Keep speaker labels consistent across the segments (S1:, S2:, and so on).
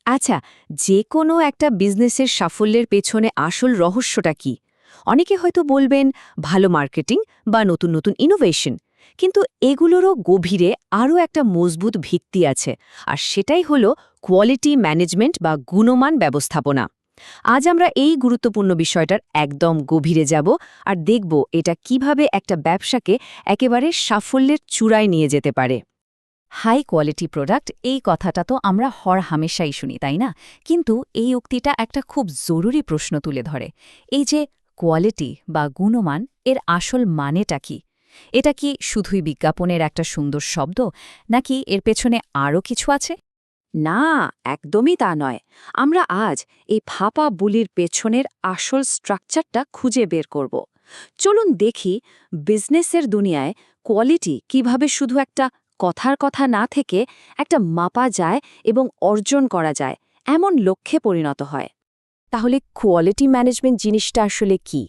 S1: আচ্ছা, যে কোনো একটা বিজনেসের সাফল্যের পেছনে আসল রহস্যটা কি? অনেকে হয়তো বলবেন ভালো মার্কেটিং বা নতুন নতুন ইনোভেশন, কিন্তু এগুলোরও গভীরে আরও একটা মজবুত ভিত্তি আছে, আর সেটাই হলো কোয়ালিটি ম্যানেজমেন্ট বা গুণমান ব্যবস্থাপনা। আজ আমরা এই গুরুত্বপূর্ণ বিষয়টার একদম গভীরে যাব আর দেখব এটা কিভাবে একটা ব্যবসাকে একেবারে সাফল্যের চূড়ায় নিয়ে যেতে পারে। হাই কোয়ালিটি প্রোডাক্ট, এই কথাটা তো আমরা হামেশাই শুনি, তাই না? কিন্তু এই উক্তিটা একটা খুব জরুরি প্রশ্ন তুলে ধরে। এই যে কোয়ালিটি বা গুণমান, এর আসল মানেটা কি? এটা কি শুধুই বিজ্ঞাপনের একটা সুন্দর শব্দ, নাকি এর পেছনে আরও কিছু আছে?
S2: না, একদমই তা নয়। আমরা আজ এই ফাঁপা বুলির পেছনের আসল স্ট্রাকচারটা খুঁজে বের করব। চলুন দেখি বিজনেসের দুনিয়ায় কোয়ালিটি কিভাবে শুধু একটা কথার কথা না থেকে একটা মাপা যায় এবং অর্জন করা যায় এমন লক্ষ্যে পরিণত হয়।
S1: তাহলে কোয়ালিটি ম্যানেজমেন্ট জিনিসটা আসলে কি?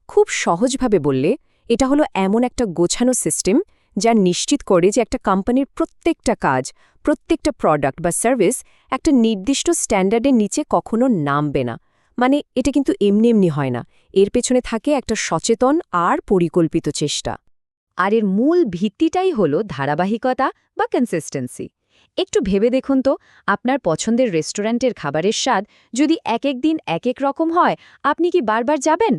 S1: খুব সহজভাবে বললে, এটা হলো এমন একটা গোছানো সিস্টেম যা নিশ্চিত করে যে একটা কোম্পানির প্রত্যেকটা কাজ, প্রত্যেকটা প্রোডাক্ট বা সার্ভিস একটা নির্দিষ্ট স্ট্যান্ডার্ডের নিচে কখনো নামবে না। মানে এটা কিন্তু এমনি এমনি হয় না, এর পেছনে থাকে একটা সচেতন আর পরিকল্পিত চেষ্টা।
S2: আর এর মূল ভিত্তিটাই হলো ধারাবাহিকতা বা কনসিস্টেন্সি। একটু ভেবে দেখুন তো, আপনার পছন্দের রেস্টুরেন্টের খাবারের স্বাদ যদি এক এক দিন এক এক রকম হয়, আপনি কি বারবার যাবেন?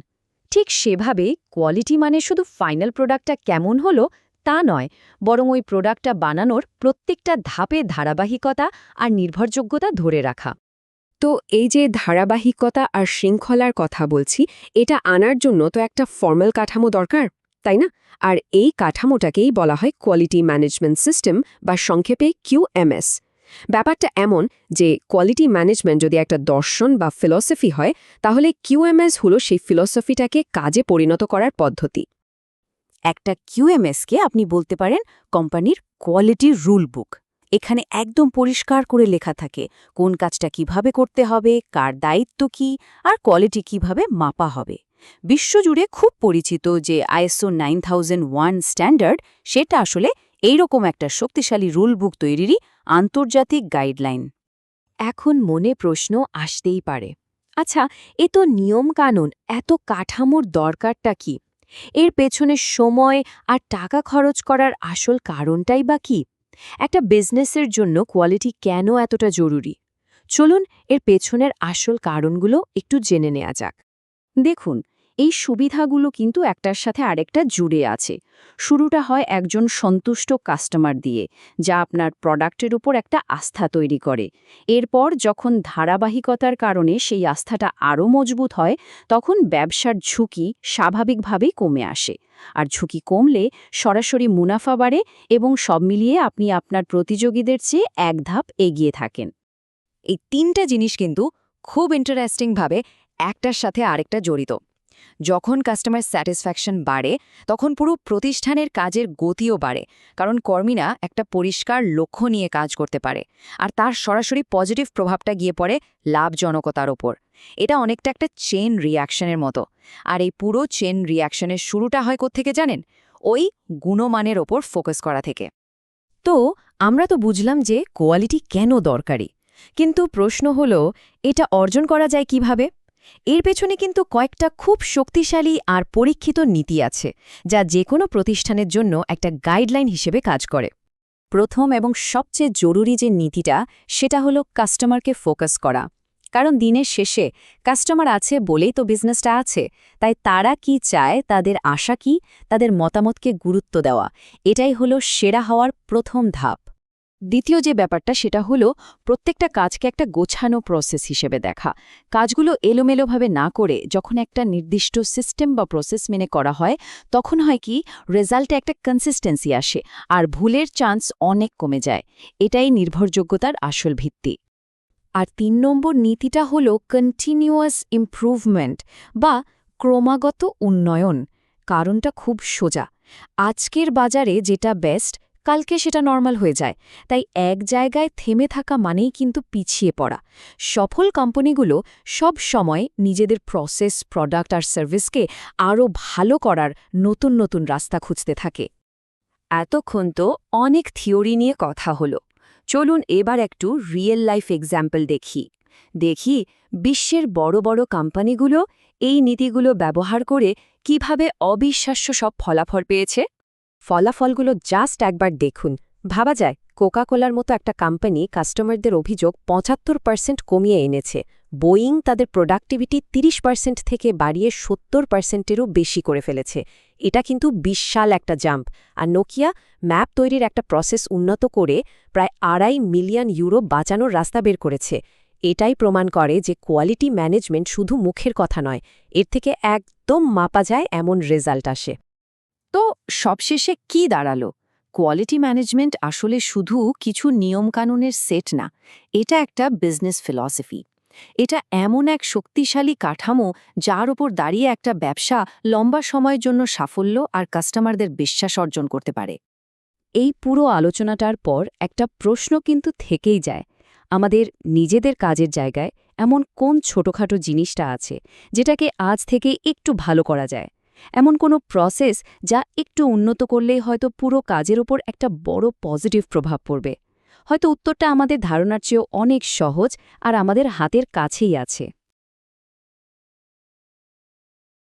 S2: ঠিক সেভাবেই কোয়ালিটি মানে শুধু ফাইনাল প্রোডাক্টটা কেমন হলো তা নয়, বরং ওই প্রোডাক্টটা বানানোর প্রত্যেকটা ধাপে ধারাবাহিকতা আর নির্ভরযোগ্যতা ধরে রাখা।
S1: তো এই যে ধারাবাহিকতা আর শৃঙ্খলার কথা বলছি, এটা আনার জন্য তো একটা ফর্মাল কাঠামো দরকার, তাই না? আর এই কাঠামোটাকেই বলা হয় কোয়ালিটি ম্যানেজমেন্ট সিস্টেম বা সংক্ষেপে QMS। ব্যাপারটা এমন যে কোয়ালিটি ম্যানেজমেন্ট যদি একটা দর্শন বা ফিলসফি হয়, তাহলে QMS হলো সেই ফিলসফিটাকে কাজে পরিণত করার পদ্ধতি। একটা QMSকে আপনি বলতে পারেন কোম্পানির কোয়ালিটি রুল বুক। এখানে একদম পরিষ্কার করে লেখা থাকে কোন কাজটা কিভাবে করতে হবে, কার দায়িত্ব কি, আর কোয়ালিটি কিভাবে মাপা হবে। বিশ্বজুড়ে খুব পরিচিত যে ISO 9001 স্ট্যান্ডার্ড, সেটা আসলে এইরকম একটা শক্তিশালী রুল বুক তৈরিরই আন্তর্জাতিক গাইডলাইন। এখন মনে প্রশ্ন আসতেই পারে, আচ্ছা, এ তো নিয়ম কানুন, এত কাঠামোর দরকারটা কি? এর পেছনে সময় আর টাকা খরচ করার আসল কারণটাই বা কি? একটা বিজনেসের জন্য কোয়ালিটি কেন এতটা জরুরি? চলুন এর পেছনের আসল কারণগুলো একটু জেনে নেওয়া যাক। দেখুন, এই সুবিধাগুলো কিন্তু একটার সাথে আরেকটা জুড়ে আছে। শুরুটা হয় একজন সন্তুষ্ট কাস্টমার দিয়ে, যা আপনার প্রোডাক্টের উপর একটা আস্থা তৈরি করে। এরপর যখন ধারাবাহিকতার কারণে সেই আস্থাটা আরও মজবুত হয়, তখন ব্যবসার ঝুঁকি স্বাভাবিকভাবেই কমে আসে। আর ঝুঁকি কমলে সরাসরি মুনাফা বাড়ে এবং সব মিলিয়ে আপনি আপনার প্রতিযোগীদের চেয়ে এক ধাপ এগিয়ে থাকেন। এই তিনটা জিনিস কিন্তু খুব ইন্টারেস্টিংভাবে একটার সাথে আরেকটা জড়িত। যখন কাস্টমার স্যাটিসফ্যাকশন বাড়ে, তখন পুরো প্রতিষ্ঠানের কাজের গতিও বাড়ে, কারণ কর্মীরা একটা পরিষ্কার লক্ষ্য নিয়ে কাজ করতে পারে, আর তার সরাসরি পজিটিভ প্রভাবটা গিয়ে পড়ে লাভজনকতার ওপর। এটা অনেকটা একটা চেন রিয়াকশনের মতো। আর এই পুরো চেন রিয়াকশনের শুরুটা হয় কোত্থেকে জানেন? ওই গুণমানের ওপর ফোকাস করা থেকে। তো আমরা তো বুঝলাম যে কোয়ালিটি কেন দরকারি, কিন্তু প্রশ্ন হলো এটা অর্জন করা যায় কিভাবে? এর পেছনে কিন্তু কয়েকটা খুব শক্তিশালী আর পরীক্ষিত নীতি আছে, যা যে কোনো প্রতিষ্ঠানের জন্য একটা গাইডলাইন হিসেবে কাজ করে। প্রথম এবং সবচেয়ে জরুরি যে নীতিটা, সেটা হলো কাস্টমারকে ফোকাস করা। কারণ দিনের শেষে কাস্টমার আছে বলেই তো বিজনেসটা আছে। তাই তারা কি চায়, তাদের আশা কি, তাদের মতামতকে গুরুত্ব দেওয়া, এটাই হলো সেরা হওয়ার প্রথম ধাপ। দ্বিতীয় যে ব্যাপারটা, সেটা হলো প্রত্যেকটা কাজকে একটা গোছানো প্রসেস হিসেবে দেখা। কাজগুলো এলোমেলোভাবে না করে যখন একটা নির্দিষ্ট সিস্টেম বা প্রসেস মেনে করা হয়, তখন হয় কি, রেজাল্টে একটা কনসিস্টেন্সি আসে আর ভুলের চান্স অনেক কমে যায়। এটাই নির্ভরযোগ্যতার আসল ভিত্তি। আর ৩ নম্বর নীতিটা হলো কন্টিনিউয়াস ইমপ্রুভমেন্ট বা ক্রমাগত উন্নয়ন। কারণটা খুব সোজা। আজকের বাজারে যেটা বেস্ট, কালকে সেটা নরমাল হয়ে যায়। তাই এক জায়গায় থেমে থাকা মানেই কিন্তু পিছিয়ে পড়া। সফল কোম্পানিগুলো সব সময় নিজেদের প্রসেস, প্রোডাক্ট আর সার্ভিসকে আরও ভালো করার নতুন নতুন রাস্তা খুঁজতে থাকে। এতক্ষণ তো অনেক থিওরি নিয়ে কথা হলো।
S2: চলুন এবার একটু রিয়েল লাইফ এক্সাম্পল দেখি বিশ্বের বড় বড় কোম্পানিগুলো এই নীতিগুলো ব্যবহার করে কিভাবে অবিশ্বাস্য সব ফলাফল পেয়েছে।
S1: ফলাফলগুলো জাস্ট একবার দেখুন। ভাবা যায় কোকাকোলার মতো একটা কোম্পানি কাস্টমারদের অভিযোগ ৭৫% কমিয়ে এনেছে। বোয়িং তাদের প্রোডাক্টিভিটি ৩০% থেকে বাড়িয়ে ৭০%-এরও বেশি করে ফেলেছে। এটা কিন্তু বিশাল একটা জাম্প। আর নোকিয়া ম্যাপ তৈরির একটা প্রসেস উন্নত করে প্রায় €২.৫ মিলিয়ন বাঁচানোর রাস্তা বের করেছে। এটাই প্রমাণ করে যে কোয়ালিটি ম্যানেজমেন্ট শুধু মুখের কথা নয়, এর থেকে একদম মাপা যায় এমন রেজাল্ট আসে।
S2: তো সবশেষে কি দাঁড়ালো? কোয়ালিটি ম্যানেজমেন্ট আসলে শুধু কিছু নিয়মকানুনের সেট না, এটা একটা বিজনেস ফিলসফি। এটা এমন এক শক্তিশালী কাঠামো যার উপর দাঁড়িয়ে একটা ব্যবসা লম্বা সময়ের জন্য সাফল্য আর কাস্টমারদের বিশ্বাস অর্জন করতে পারে। এই পুরো আলোচনাটার পর একটা প্রশ্ন কিন্তু থেকেই যায়, আমাদের নিজেদের কাজের জায়গায় এমন কোন ছোটখাটো জিনিসটা আছে যেটাকে আজ থেকে একটু ভালো করা যায়? এমন কোনো প্রসেস যা একটু উন্নত করলেই হয়তো পুরো কাজের ওপর একটা বড় পজিটিভ প্রভাব পড়বে? হয়তো উত্তরটা আমাদের ধারণার চেয়েও অনেক সহজ আর আমাদের হাতের কাছেই আছে।